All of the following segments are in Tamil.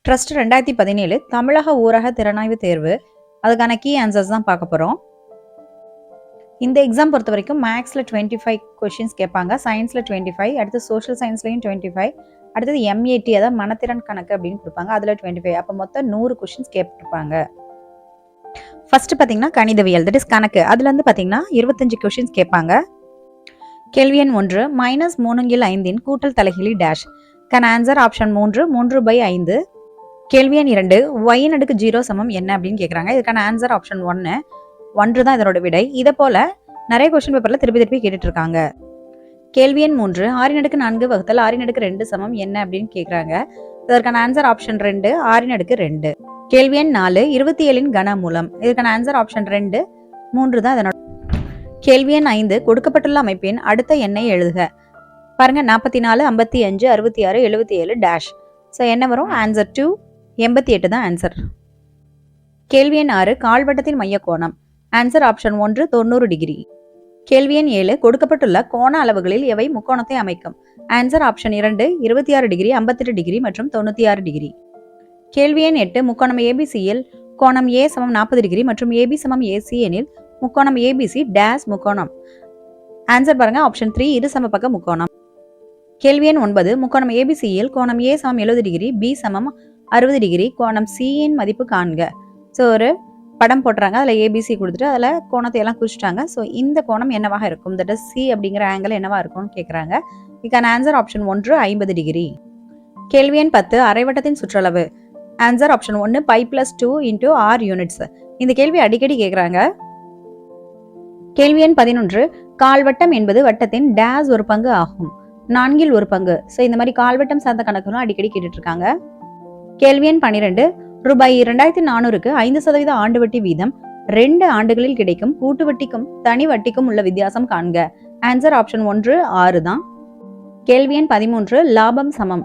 ட்ரஸ்ட் 2017 தமிழக ஊரக திறனாய்வு தேர்வு. அதுக்கான கீ ஆன்சர்ஸ் தான் பார்க்க போகிறோம். இந்த எக்ஸாம் பொறுத்த வரைக்கும் மேக்ஸில் 25 கொஷின்ஸ் கேட்பாங்க, சயின்ஸில் 25, அடுத்து சோஷியல் சயின்ஸ்லையும் 25, அடுத்தது MAT அதாவது மனத்திறன் கணக்கு அப்படின்னு கொடுப்பாங்க, அதில் 25. அப்போ மொத்தம் 100 கொஷின்ஸ் கேட்டிருப்பாங்க. ஃபர்ஸ்ட் பார்த்தீங்கன்னா கணிதவியல், தட் இஸ் கணக்கு. அதுலேருந்து பார்த்தீங்கன்னா 25 கொஷின்ஸ் கேட்பாங்க. கேள்வி எண் 1, -3/5 கூட்டல் தலைகீழி டேஷ். கன் ஆன்சர் ஆப்ஷன் 3, 3/5. கேள்வி எண் 2, y/0 சமம் என்ன அப்படின்னு கேட்குறாங்க. இதுக்கான ஆன்சர் ஆப்ஷன் 1, 1 தான் இதனோட விடை. இதை போல நிறைய கொஸ்டின் பேப்பர்ல திருப்பி கேட்டுட்டு இருக்காங்க. கேள்வி எண் 3, 6/4 வகுத்தல் 6/2 சமம் என்ன அப்படின்னு கேட்குறாங்க. இதற்கான ஆன்சர் ஆப்ஷன் 2, 6/2. கேள்வி எண் 4, 27 கனமூலம். இதுக்கான ஆன்சர் ஆப்ஷன் 2, 3 தான் இதனோட. கேள்வி எண் 5, கொடுக்கப்பட்டுள்ள அமைப்பின் அடுத்த எண்ணை எழுதுக. பாருங்க, 44, 55, 66, 77 டேஷ். ஸோ என்ன வரும்? ஆன்சர் 2, 88 தான் ஆன்சர். கேள்வி எண் 6, கால்வட்டத்தின் மைய கோணம். Answer option 1, 90 degree. கேள்வி எண் 7, கொடுக்கப்பட்டுள்ள கோண அளவுகளில் எவை முக்கோணத்தை அமைக்கும். ஆன்சர் ஆப்ஷன் 2, 26 டிகிரி, 58 டிகிரி மற்றும் 96 டிகிரி. கேள்வி எண் 8, முக்கோணம் ஏபிசியில் கோணம் A சமம் 40 டிகிரி மற்றும் AB சமம் AC எனில் முக்கோணம் ABC டேஸ் முக்கோணம். ஆன்சர் பாருங்க, ஆப்ஷன் 3, இரு சமபக்க முக்கோணம். கேள்வி எண் 9, முக்கோணம் ஏபிசியில் கோணம் A சமம் 70 டிகிரி, B சமம் 60 டிகிரி, கோணம் C இன் மதிப்பு காண்க. ஸோ ஒரு படம் போட்டுறாங்க, அதில் ABC கொடுத்துட்டு அதில் கோணத்தை எல்லாம் குறிச்சிட்டாங்க. ஸோ இந்த கோணம் என்னவாக இருக்கும், தட் இஸ் C அப்படிங்கிற ஆங்கிள் என்னவா இருக்கும்னு கேட்குறாங்க. இதுக்கான ஆன்சர் ஆப்ஷன் 1, 50 டிகிரி. கேள்வி எண் 10, அரைவட்டத்தின் சுற்றளவு. Answer option 1, π+2 × r units. இந்த கேள்வி அடிக்கடி கேட்குறாங்க. கேள்வி எண் 11, கால்வட்டம் என்பது வட்டத்தின் டேஸ் ஒரு பங்கு ஆகும். 4 ஒரு பங்கு. ஸோ இந்த மாதிரி கால்வட்டம் சார்ந்த கணக்குகளும் அடிக்கடி கேட்டுட்டு இருக்காங்க. கேள்வி எண் 12, ரூபாய் 2400க்கு 5% ஆண்டு வட்டி வீதம் 2 ஆண்டுகளில் கிடைக்கும் கூட்டு வட்டிக்கும் தனி வட்டிக்கும் உள்ள வித்தியாசம் காண்க. ஆன்சர் ஆப்ஷன் 1, 6 தான். கேள்வி எண் 13, லாபம் சமம்.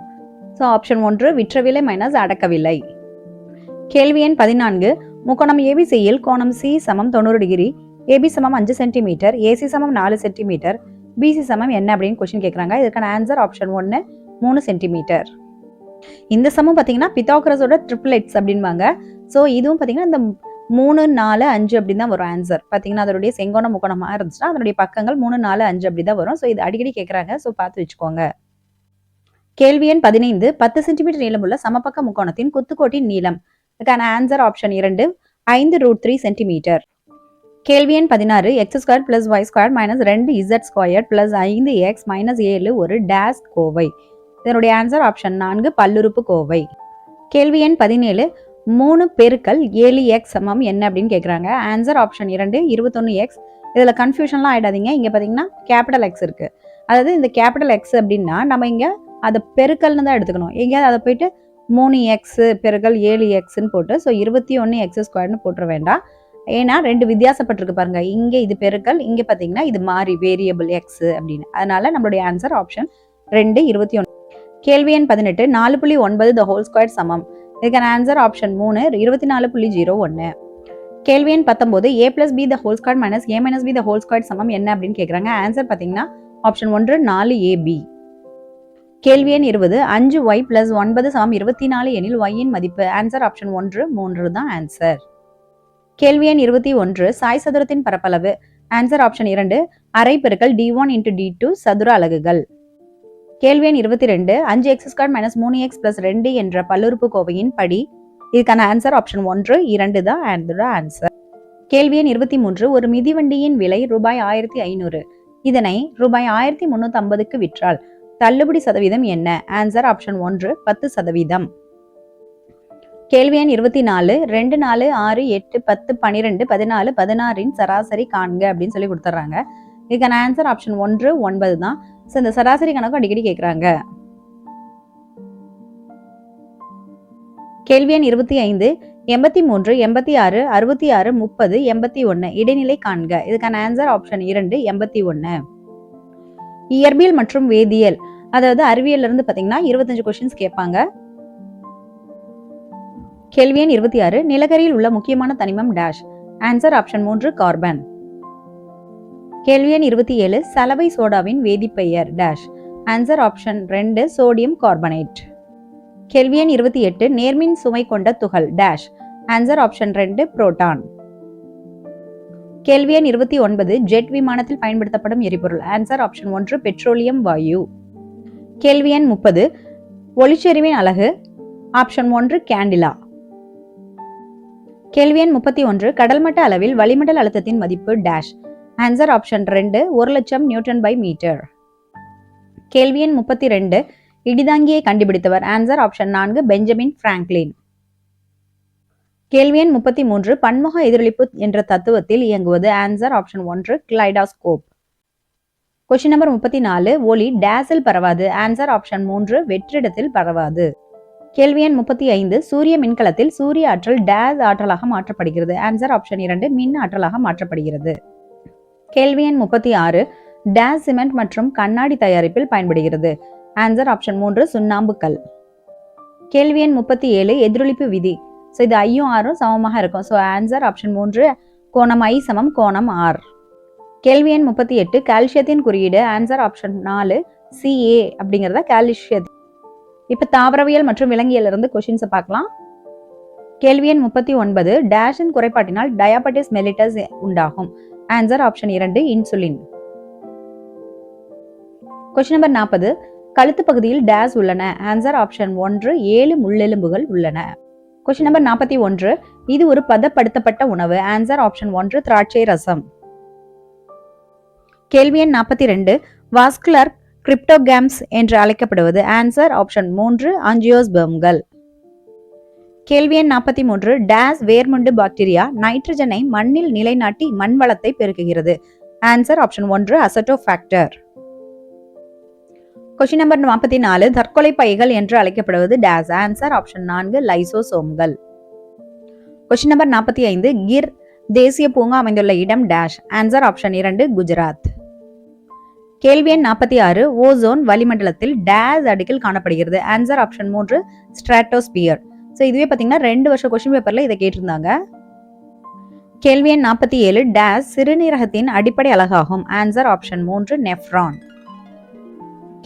ஸோ ஆப்ஷன் 1, விற்ற விலை மைனஸ் அடக்க விலை. கேள்வி எண் 14, முக்கோணம் ஏபிசியில் கோணம் C சமம் 90 டிகிரி, AB சமம் 5 சென்டிமீட்டர், AC சமம் 4 சென்டிமீட்டர், BC சமம் என்ன அப்படின்னு கொஸ்டின் கேட்குறாங்க. இதுக்கான ஆன்சர் ஆப்ஷன் 1, 3 சென்டிமீட்டர். இந்த சமம் பார்த்தீங்கன்னா பித்தாகரஸோட ட்ரிப்ளெட்ஸ் அப்படின்பாங்க. ஸோ இதுவும் பார்த்தீங்கன்னா இந்த 3, 4, 5 அப்படின்னு தான் வரும் ஆன்சர். பார்த்தீங்கன்னா அதனுடைய செங்கோண முக்கோணமாக இருந்துச்சுன்னா அதனுடைய பக்கங்கள் 3, 4, 5 அப்படி தான் வரும். ஸோ இது அடிக்கடி கேட்குறாங்க. ஸோ பார்த்து வச்சுக்கோங்க. கேள்வி எண் 15, 10 சென்டிமீட்டர் நீளமுள்ள சமபக்க முக்கோணத்தின் குத்துக்கோட்டின் நீளம். இதுக்கான ஆன்சர் ஆப்ஷன் 2, 5√3 சென்டிமீட்டர். கேள்வி எண் 16, x² + y² - 2z² + 5x - 7 ஒரு டேஸ் கோவை. இதனுடைய ஆன்சர் ஆப்ஷன் 4, பல்லுறுப்பு கோவை. கேள்வி எண் 17, 3 பெருக்கல் 7x சமம் என்ன அப்படின்னு கேட்குறாங்க. Answer option 2, 21x. இதில் கன்ஃபியூஷன்லாம் ஆகிடாதீங்க. இங்கே பார்த்தீங்கன்னா கேபிட்டல் X இருக்குது. அதாவது இந்த கேபிட்டல் X அப்படின்னா நம்ம இங்கே அதை பெருக்கல்னு தான் எடுத்துக்கணும். எங்கேயாவது அதை போயிட்டு 3x பெருக்கல் 7xன்னு போட்டு ஸோ 21x² போட்டுற வேண்டாம். ஏன்னா 2 வித்தியாசப்பட்டிருக்கு பாருங்க. இங்கே இது பெருக்கல், இங்கே பார்த்தீங்கன்னா இது மாறி வேரியபிள் x அப்படின்னு. அதனால நம்மளுடைய ஆன்சர் ஆப்ஷன் 2, 21. கேள்வி எண் 18, 4.9 the whole square சமம். இதுக்கான ஆன்சர் ஆப்ஷன் 3, 24.01. கேள்வி எண் 19, a + b the whole square - a - b the whole square சமம் என்ன அப்படின்னு கேட்குறாங்க. ஆன்சர் பார்த்தீங்கன்னா ஆப்ஷன் 1, 4ab. கேள்வி எண் 20, 5y + 9 சமம் 24 எனில் y இன் மதிப்பு. ஆன்சர் ஆப்ஷன் 1, 3 தான் ஆன்சர். கேள்வி எண் 21, சாய் சதுரத்தின் பரப்பளவு. ஆன்சர் ஆப்ஷன் 2, அரை பெருக்கல் d1 × d2 சதுர அலகுகள். கேள்வி எண் 22, 5x² - 3x + 2 என்ற பல்லுறுப்பு கோவையின் படி. இதுக்கான ஆன்சர் ஆப்ஷன் 1, 2 தான் ஆன்சர். கேள்வி எண் 23, ஒரு மிதிவண்டியின் விலை ரூபாய் 1500. இதனை ரூபாய் 1350க்கு விற்றால் தள்ளுபடி சதவீதம் என்ன? Answer option 1, 10%. கேள்வி எண் 24, 2, 4, 6, 8, 10, 12, 14, 16 சராசரி காண்க அப்படின்னு சொல்லி கொடுத்துட்றாங்க. இதுக்கான ஆன்சர் ஆப்ஷன் 1, 9 தான். ஸோ இந்த சராசரி கணக்கு அடிக்கடி கேட்குறாங்க. கேள்வி எண் 25, 83, 86, 66, 30, 81 இடைநிலை காண்க. இதுக்கான ஆன்சர் ஆப்ஷன் 2, 81. இயற்பியல் மற்றும் வேதியியல், அதாவது அறிவியல் இருந்து பார்த்தீங்கன்னா 25 கொஸ்டின்ஸ் கேட்பாங்க. கேள்வி எண் 26, நிலக்கரியில் உள்ள முக்கியமான தனிமம் டேஷ். Answer option 3, carbon. கேள்வி எண் 27, சலவை சோடாவின் வேதிப்பெயர் dash. Answer option 2, sodium carbonate. கேள்வி எண் 28 நேர்மின் சுமை கொண்ட துகள் டேஷ். Answer option 2 proton. கேள்வி எண் 29 ஜெட் விமானத்தில் பயன்படுத்தப்படும் எரிபொருள். ஆன்சர் ஆப்ஷன் 1 பெட்ரோலியம் வாயு. கேள்வி எண் 30 ஒளிச்செறிவின் அலகு. Option 1 candela. கேள்வி எண் 31 கடல்மட்ட அளவில் வளிமண்டல அழுத்தத்தின் மதிப்பு dash. Answer option 2 1,00,000 newton by metre. கேள்வி எண் 32 இடிதாங்கியை கண்டுபிடித்தவர். Answer option 4 Benjamin Franklin. கேள்வி எண் 33 பன்முக எதிரொலிப்பு என்ற தத்துவத்தில் இயங்குவது. Answer option 1 kaleidoscope. Question number 34 ஒளி டேஸில் பரவாது. ஆன்சர் ஆப்ஷன் 3 வெற்றிடத்தில் பரவாது. கேள்வி எண் 35 சூரிய மின்கலத்தில் சூரிய ஆற்றல் டேஸ் ஆற்றலாக மாற்றப்படுகிறது. ஆன்சர் ஆப்ஷன் 2 மின் ஆற்றலாக மாற்றப்படுகிறது. கேள்வி எண் 36 டேஸ் சிமெண்ட் மற்றும் கண்ணாடி தயாரிப்பில் பயன்படுகிறது. Answer option 3 சுண்ணாம்புக்கல். கேள்வி எண் 37 எதிரொலிப்பு விதி. ஸோ இது ஐயும் ஆரும் சமமாக இருக்கும். ஸோ ஆன்சர் ஆப்ஷன் 3 கோணம் I சமம் கோணம் R. கேள்வி எண் 38 கால்சியத்தின் குறியீடு. ஆன்சர் ஆப்ஷன் 4 Ca அப்படிங்கிறத கால்சியம். இப்ப தாவரவியல் மற்றும் விலங்கியல் இருந்து கொஸ்டின்ஸ் பார்க்கலாம். கேள்வி எண் 39 டேஷின் குறைபாட்டினால் டயாபெட்டிஸ் மெலிட்டஸ் உண்டாகும். Answer option 2 insulin. Question number 40 கழுத்து பகுதியில் டேஸ் உள்ளன. ஆன்சர் ஆப்ஷன் 1 7 முள்ளெலும்புகள் உள்ளன. கொஸ்டின் நம்பர் 41 இது ஒரு பதப்படுத்தப்பட்ட உணவு. ஆன்சர் ஆப்ஷன் 1 திராட்சை ரசம். கேள்வி எண் 42 வாஸ்குலர் கிரிப்டோகாம்ஸ் என்று அழைக்கப்படுவது. Answer option 3 ஆஞ்சியோஸ்பெர்ம்கள். கேள்வி எண் 43 டேஸ் வேர்முண்டு பாக்டீரியா நைட்ரஜனை மண்ணில் நிலைநாட்டி மண் வளத்தை பெருக்குகிறது. Answer option 1 azotobacter. Question number 44 தற்கொலை பைகள் என்று அழைக்கப்படுவது டேஸ். ஆன்சர் ஆப்ஷன் 4 லைசோசோம்கள். கொஸ்டின் நம்பர் 45 கிர் தேசிய பூங்கா அமைந்துள்ள இடம் டேஷ். Answer option 2 Gujarat. கேள்வி எண் 46 ஓசோன் வளிமண்டலத்தில் டேஸ் அடுக்கில் காணப்படுகிறது. Answer option 3 stratosphere. ஸோ இதுவே பார்த்தீங்கன்னா 2 வருஷ கொஸ்டின் பேப்பர்ல இதை கேட்டிருந்தாங்க. கேள்வி எண் 47 டேஸ் சிறுநீரகத்தின் அடிப்படை அலகாகும். Answer option 3 nephron.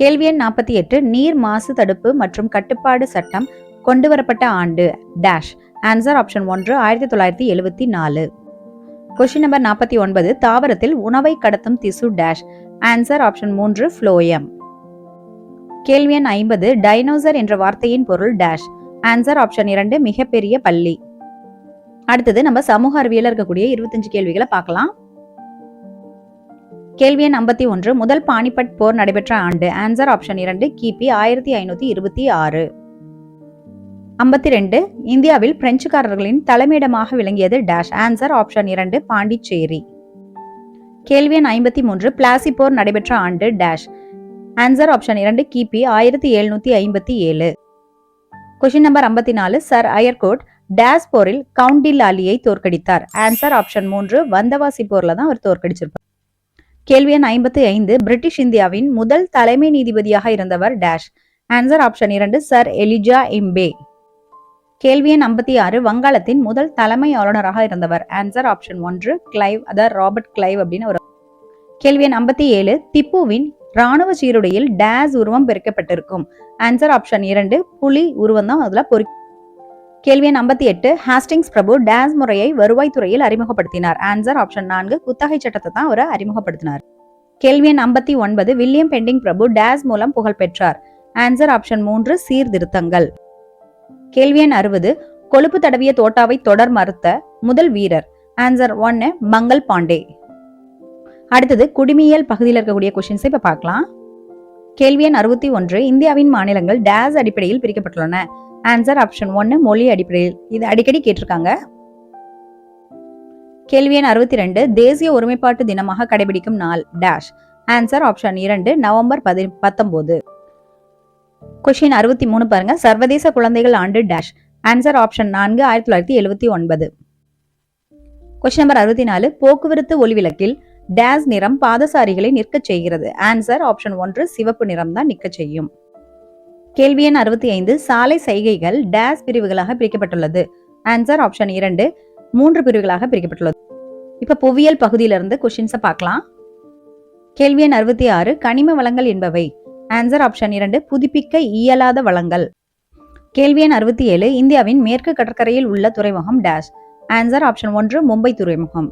கேள்வி எண் 48 நீர் மாசு தடுப்பு மற்றும் கட்டுப்பாடு சட்டம் கொண்டுவரப்பட்ட ஆண்டு dash. Answer option 1 1974. Question number 49 தாவரத்தில் உணவை கடத்தும் திசு டேஷ். Answer option 3 phloem. கேள்வி எண் 50 டைனோசர் என்ற வார்த்தையின் பொருள் டேஷ். ஆன்சர் ஆப்ஷன் 2 மிகப்பெரிய பள்ளி. அடுத்தது நம்ம சமூக அறிவியல் இருக்கக்கூடிய 25 கேள்விகளை பார்க்கலாம். கேள்வி எண் 51 முதல் பானிபட் போர் நடைபெற்ற ஆண்டு. ஆன்சர் ஆப்ஷன் 2 கிபி 1526. 52 இந்தியாவில் பிரெஞ்சுக்காரர்களின் தலைமையிடமாக விளங்கியது டேஷ். Answer option 2 Pondicherry. கேள்வி எண் 53 பிளாசி போர் நடைபெற்ற ஆண்டு டேஷ். ஆன்சர் ஆப்ஷன் 2 கிபி 1757. Question number 54 sir Eyre Coote days போரில் கவுண்டிலாலியை தோற்கடித்தார். ஆன்சர் ஆப்ஷன் 3 வந்தவாசி போர்ல தான் அவர் தோற்கடிச்சிருப்பார். கேள்வி எண் 55 பிரிட்டிஷ் இந்தியாவின் முதல் தலைமை நீதிபதியாக இருந்தவர் dash. Answer option 2 sir Elijah Impey. கேள்வி எண் 56 வங்காளத்தின் முதல் தலைமை ஆளுநராக இருந்தவர். ஆன்சர் ஆப்ஷன் 1 கிளைவ், அதாவது ராபர்ட் கிளைவ் அப்படின்னு ஒரு. கேள்வி எண் 57 திப்புவின் ராணுவ சீருடையில் டேஸ் உருவம் பொறிக்கப்பட்டிருக்கும். ஆன்சர் ஆப்ஷன் 2 புலி உருவம் தான் அதுல பொறி. கேள்வி எண் 58 ஹாஸ்டிங்ஸ் பிரபு டேஸ் முறையை வருவாய்த்துறையில் அறிமுகப்படுத்தினார். ஆன்சர் ஆப்ஷன் 4 குத்தகை சட்டத்தை தான் அவர் அறிமுகப்படுத்தினார். கேள்வி எண் 59 வில்லியம் பெண்டிங் பிரபு டேஸ் மூலம் புகழ் பெற்றார். ஆன்சர் ஆப்ஷன் 3 சீர்திருத்தங்கள். கேள்வி எண் 60 கொழுப்பு தடவிய தோட்டாவை தொடர் மறுத்த முதல் வீரர். ஆன்சர் 1 மங்கள் பாண்டே. அடுத்தது குடிமியல் பகுதியில் இருக்கக்கூடிய கொஸ்டின்ஸ் இப்ப பார்க்கலாம். கேள்வி எண் 61 இந்தியாவின் மாநிலங்கள் டேஸ் அடிப்படையில் பிரிக்கப்பட்டுள்ளன. ஆன்சர் ஆப்ஷன் 1 மொழி அடிப்படையில். இது அடிக்கடி கேட்டிருக்காங்க. கேள்வி எண் 62 தேசிய ஒருமைப்பாட்டு தினமாக கடைபிடிக்கும் நாள் dash. Answer option 2 November 19. Question 63 பாருங்க சர்வதேச குழந்தைகள் ஆண்டு dash. Answer option 4 1979. Question number 64 போக்குவரத்து ஒளிவிளக்கில் டேஸ் நிறம் பாதசாரிகளை நிற்க செய்கிறது. ஆன்சர் ஆப்ஷன் 1 சிவப்பு நிறம் தான் நிற்க செய்யும். கேள்வி எண் 65 சாலை சைகைகள் டேஸ் பிரிவுகளாக பிரிக்கப்பட்டுள்ளது. ஆன்சர் ஆப்ஷன் 2 3 பிரிவுகளாக பிரிக்கப்பட்டுள்ளது. இப்ப புவியியல் பகுதியிலிருந்து கொஸ்டின்ஸை பார்க்கலாம். கேள்வி எண் 66 கனிம வளங்கள் என்பவை. ஆன்சர் ஆப்ஷன் 2 புதுப்பிக்க இயலாத வளங்கள். கேள்வி எண் 67 இந்தியாவின் மேற்கு கடற்கரையில் உள்ள துறைமுகம் டேஷ். ஆன்சர் ஆப்ஷன் 1 மும்பை துறைமுகம்.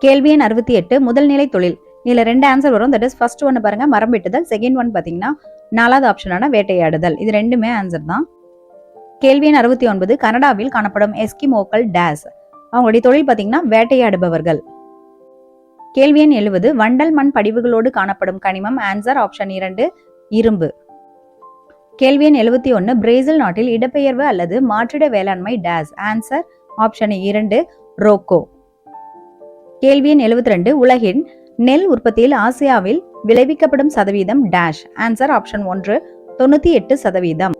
கேள்வி எண் 68 முதல் நிலை தொழில். இதுல 2 ஆன்சர் வரும். தட் இஸ் ஃபர்ஸ்ட் ஒன்னு பாருங்க மரம் வெட்டுதல், செகண்ட் ஒன் பாத்தீங்கன்னா 4வது ஆப்ஷனான வேட்டையாடுதல். இது ரெண்டுமே ஆன்சர் தான். கேள்வி எண் 69 கனடாவில் காணப்படும் எஸ்கிமோக்கள் டேஷ். அவங்களுடைய தொழில் பாத்தீங்கன்னா வேட்டையாடுபவர்கள். கேள்வி எண் 70 வண்டல் மண் படிவுகளோடு காணப்படும் கனிமம். ஆன்சர் ஆப்ஷன் 2 இரும்பு. கேள்வி எண் 71 பிரேசில் நாட்டில் இடப்பெயர்வு அல்லது மாற்றிட வேளாண்மை டேஷ். Answer option 2 Rocco. கேள்வி எண் 72 உலகின் நெல் உற்பத்தியில் ஆசியாவில் விளைவிக்கப்படும் சதவீதம் டேஷ். Answer option 1 98%.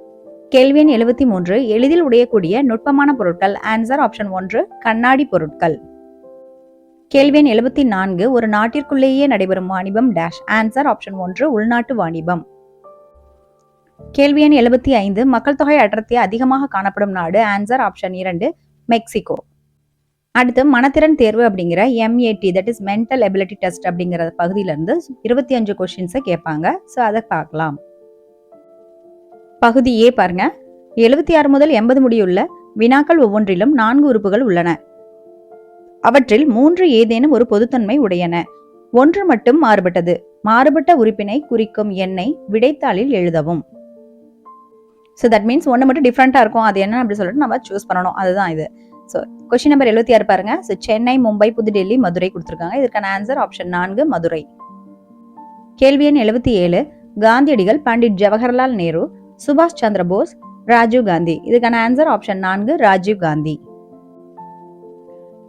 கேள்வி எண் 73 எளிதில் உடையக்கூடிய நுட்பமான பொருட்கள். ஆன்சர் ஆப்ஷன் 1 கண்ணாடி பொருட்கள். கேள்வி எண் 74 ஒரு நாட்டிற்குள்ளேயே நடைபெறும் வாணிபம் டேஷ். ஆன்சர் ஆப்ஷன் 1 உள்நாட்டு வாணிபம். கேள்வி எண் 75 மக்கள் தொகை அடர்த்தி அதிகமாக காணப்படும் நாடு. Answer option 2 Mexico. அடுத்து மனத்திறன் தேர்வு அப்படிங்கிற MAT that is mental ability test அப்படிங்கிற பகுதியிலிருந்து 25 கொஸ்டின்ஸை கேட்பாங்க. ஸோ அதை பார்க்கலாம். பகுதி A பாருங்க. 76 முதல் 80 முடியுள்ள வினாக்கள் ஒவ்வொன்றிலும் 4 உறுப்புகள் உள்ளன. அவற்றில் 3 ஏதேனும் ஒரு பொதுத்தன்மை உடையன. 1 மட்டும் மாறுபட்டது. மாறுபட்ட உறுப்பினை குறிக்கும் எண்ணை விடைத்தாளில் எழுதவும். ஸோ தட் மீன்ஸ் 1 மட்டும் டிஃப்ரெண்டா இருக்கும். அது என்ன அப்படி சொல்லிட்டு நம்ம சூஸ் பண்ணணும். அதுதான் இது. ஸோ கொஸ்டின் நம்பர் 76 பாருங்க. ஸோ சென்னை, மும்பை, புதுடெல்லி, மதுரை கொடுத்துருக்காங்க. இதுக்கான ஆன்சர் ஆப்ஷன் 4 மதுரை. கேள்வி எண் 77 காந்தியடிகள், பண்டிட் ஜவஹர்லால் நேரு, சுபாஷ் சந்திர போஸ், ராஜீவ் காந்தி. இதுக்கான ஆன்சர் ஆப்ஷன் 4 ராஜீவ் காந்தி.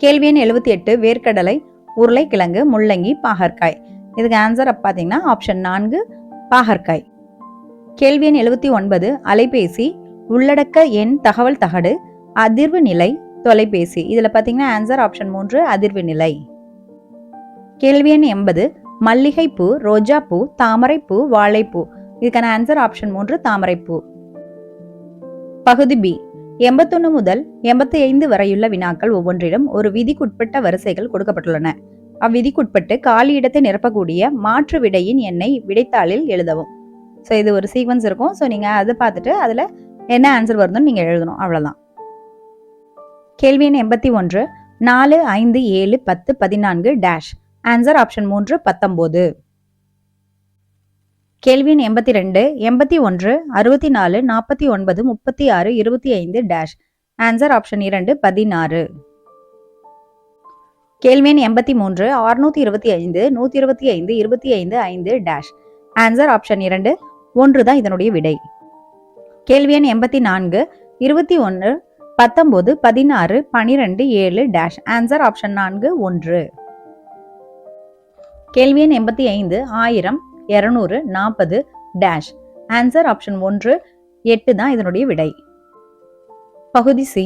கேள்வி எண் 78 வேர்க்கடலை, உருளைக்கிழங்கு, முள்ளங்கி, பாகற்காய். இதுக்கு ஆன்சர் பாத்தீங்கன்னா ஆப்ஷன் 4 பாகற்காய். கேள்வி எண் 79 அலைபேசி, உள்ளடக்க எண் தகவல் தகடு, அதிர்வு நிலை, தொலைபேசி. இதுல பாத்தீங்கன்னா ஆன்சர் ஆப்ஷன் 3 அதிர்வு நிலை. கேள்வி எண் 80 மல்லிகைப்பூ, ரோஜாப்பூ, தாமரைப்பூ, வாழைப்பூ. இதுக்கான ஆன்சர் ஆப்ஷன் 3 தாமரைப்பூ. பகுதி B 81 முதல் 85 வரையுள்ள வினாக்கள் ஒவ்வொன்றிலும் ஒரு விதிக்குட்பட்ட வரிசைகள் கொடுக்கப்பட்டுள்ளன. அவ்விதிக்குட்பட்டு காலி இடத்தை நிரப்பக்கூடிய மாற்று விடையின் எண்ணை விடைத்தாளில் எழுதவும். ஸோ இது ஒரு சீக்வன்ஸ் இருக்கும். ஸோ நீங்க அதை பார்த்துட்டு அதுல என்ன ஆன்சர் வருதுன்னு நீங்க எழுதணும். அவ்வளவுதான். கேள்வி எண் 81 4, 5, 7, 10, 14 டேஷ். Answer option 3 19. கேள்வி எண் 82 81, 64, 49, 36, 25 டேஷ். Answer option 2 16. கேள்வி எண் 83 625, 125, 25, 5 டேஷ். ஆன்சர் ஆப்ஷன் 2 1 தான் இதனுடைய விடை. கேள்வி எண் 84 21, 19, 16, 12, 7 டேஷ். Answer option 4 1. கேள்வி எண் 85 1000, 200, 40 டேஷ். ஆன்சர் ஆப்ஷன் 1 8 தான் இதனுடைய விடை. பகுதி C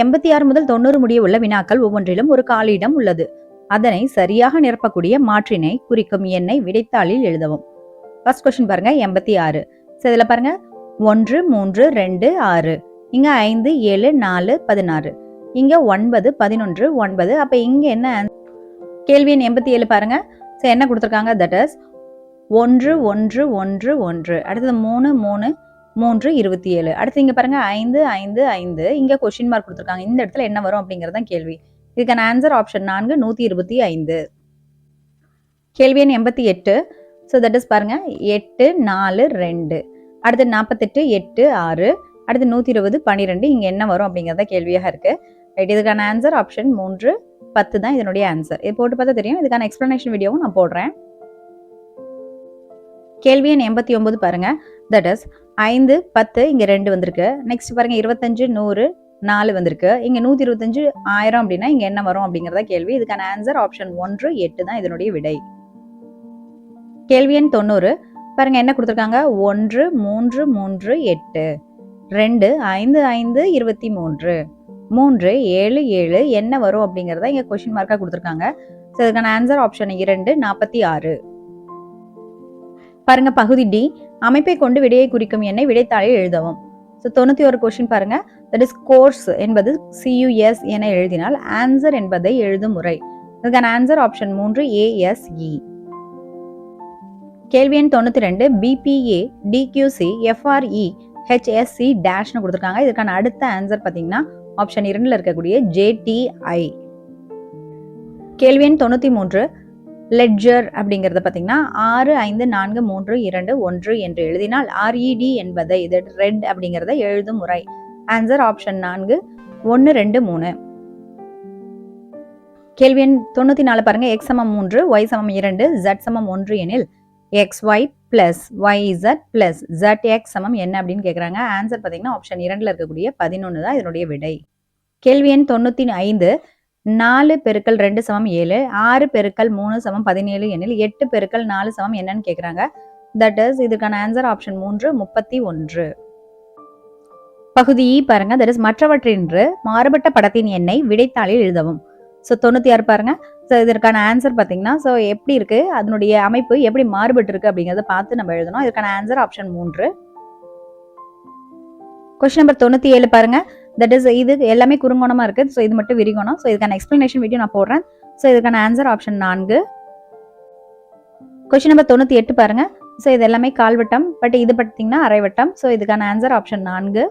86 முதல் 90 முடிய உள்ள வினாக்கள் ஒவ்வொன்றிலும் ஒரு காலியிடம் உள்ளது. அதனை சரியாக நிரப்பக்கூடிய மாற்றினை குறிக்கும் எண்ணை விடைத்தாளில் எழுதவும். ஃபர்ஸ்ட் கொஸ்டின் பாருங்க 86. ஸோ இதுல பாருங்க 1, 3, 2, 6. இங்க 5, 7, 4, 16. இங்க 9, 11, 9. அப்ப இங்க என்ன கேள்வி எண் 87 பாருங்க. ஸோ என்ன கொடுத்துருக்காங்க தட் இஸ் 1, 1, 1, 1. அடுத்தது 3, 3, 3, 27. அடுத்து இங்க பாருங்க 5, 5, 5. இங்க கொஸ்டின் மார்க் கொடுத்துருக்காங்க. இந்த இடத்துல என்ன வரும் அப்படிங்கறதான் கேள்வி. இதுக்கான ஆன்சர் ஆப்ஷன் 4 125. கேள்வி எண் 88. ஸோ தட் இஸ் பாருங்க 8, 4, 2. அடுத்து 48, 8, 6. அடுத்து 120, 12. இங்க என்ன வரும் அப்படிங்கறத கேள்வியாக இருக்கு. ரைட், இதுக்கான ஆன்சர் ஆப்ஷன் 3 10 தான் இதனுடைய ஆன்சர். இது போட்டு பார்த்தா தெரியும். இதுக்கான எக்ஸ்பிளனேஷன் வீடியோவும் நான் போடுறேன். கேள்வி எண் 89 பாருங்க. தட் இஸ் 5, 10 இங்க 2 வந்திருக்கு. நெக்ஸ்ட் பாருங்க 25, 100, 4 வந்திருக்கு. இங்க 125, 1000 அப்படின்னா இங்க என்ன வரும் அப்படிங்கறத கேள்வி. இதுக்கான ஆன்சர் ஆப்ஷன் 1 8 தான் இதனுடைய விடை. கேள்வி எண் 90 பாருங்க என்ன கொடுத்துருக்காங்க 1, 3, 3, 8. 2, 5, 5, 23. 3, 7, 7 என்ன வரும் அப்படிங்கறத இங்க கொஸ்டின் மார்க்கா கொடுத்துருக்காங்க. ஸோ இதுக்கான ஆன்சர் ஆப்ஷன் 2 46. பாருங்க பகுதி D அமைப்பை கொண்டு விடையை குறிக்கும் எண்ணை விடைத்தாளில் எழுதவும். ஸோ 91 கொஸ்டின் பாருங்க. தட் இஸ் கோர்ஸ் என்பது CUS என எழுதினால் ஆன்சர் என்பதை எழுதும் முறை. இதுக்கான ஆன்சர் ஆப்ஷன் 3 ASE. கேள்வி எண் 92 BPA, DQC, FRE, HSC டேஷ்னு கொடுத்துருக்காங்க. இதுக்கான அடுத்த ஆன்சர் பார்த்தீங்கன்னா ஆப்ஷன் 2ல் இருக்கக்கூடிய JTI. கேள்வி எண் 93. லெட்ஜர் அப்படிங்கிறத பார்த்தீங்கன்னா 6, 5, 4, 3, 2, 1 என்று எழுதினால் RED என்பதை இது ரெட் அப்படிங்கிறத எழுதும் முறை. Answer option 4 1, 2, 3. கேள்வி எண் 94 பாருங்க. x சமம் 3, y சமம் 2, z சமம் 1 எனில் xy plus yz plus zx சமம் என்ன அப்படின்னு கேட்குறாங்க. ஆன்சர் பார்த்தீங்கன்னா ஆப்ஷன் 2ல் இருக்கக்கூடிய 11 தான் இதனுடைய விடை. கேள்வி எண் 95. 4 பெருக்கல் 2 சமம் 7, 6 பெருக்கல் 3 சமம் 17 எனில் 8 பெருக்கல் 4 சமம் என்னன்னு கேட்குறாங்க. தட் இஸ் இதுக்கான ஆன்சர் ஆப்ஷன் 3 31. பகுதி E பாருங்க. தட் இஸ் மற்றவற்றின்று மாறுபட்ட படத்தின் எண்ணை விடைத்தாளில் எழுதவும். ஸோ 96 பாருங்க. ஸோ இதற்கான ஆன்சர் பார்த்தீங்கன்னா ஸோ எப்படி இருக்கு, அதனுடைய அமைப்பு எப்படி மாறுபட்டு இருக்கு அப்படிங்கிறத பார்த்து நம்ம எழுதணும். இதுக்கான ஆன்சர் ஆப்ஷன் 3. கொஸ்டின் நம்பர் 97 பாருங்க. தட் இஸ் இது எல்லாமே குறுங்கோணமா இருக்கு. ஸோ இது மட்டும் விரிகோணம். ஸோ இதுக்கான எக்ஸ்பிளனேஷன் வீடியோ நான் போடுறேன். ஸோ இதுக்கான ஆன்சர் ஆப்ஷன் 4. கொஸ்டின் நம்பர் 98 பாருங்க. ஸோ இது எல்லாமே கால்வட்டம், பட் இது பார்த்தீங்கன்னா அரைவட்டம். ஸோ இதுக்கான ஆன்சர் ஆப்ஷன் 4.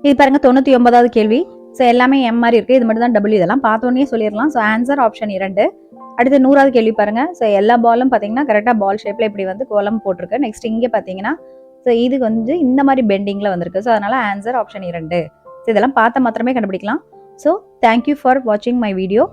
இது பாருங்க 99வது கேள்வி. ஸோ எல்லாமே எம் மாதிரி இருக்கு, இது மட்டும் தான் டபிள்யூ. இதெல்லாம் பார்த்தோன்னே சொல்லிடலாம். So answer option 2. அடுத்து 100வது கேள்வி பாருங்க. ஸோ எல்லா பாலும் பார்த்தீங்கன்னா கரெக்டாக பால் ஷேப்ல இப்படி வந்து கோலம் போட்டிருக்கு. நெக்ஸ்ட் இங்கே பார்த்தீங்கன்னா ஸோ இது வந்து இந்த மாதிரி பெண்டிங்ல வந்திருக்கு. ஸோ அதனால ஆன்சர் ஆப்ஷன் 2. ஸோ இதெல்லாம் பார்த்த மாத்திரமே கண்டுபிடிக்கலாம். ஸோ தேங்க்யூ ஃபார் வாட்சிங் மை வீடியோ.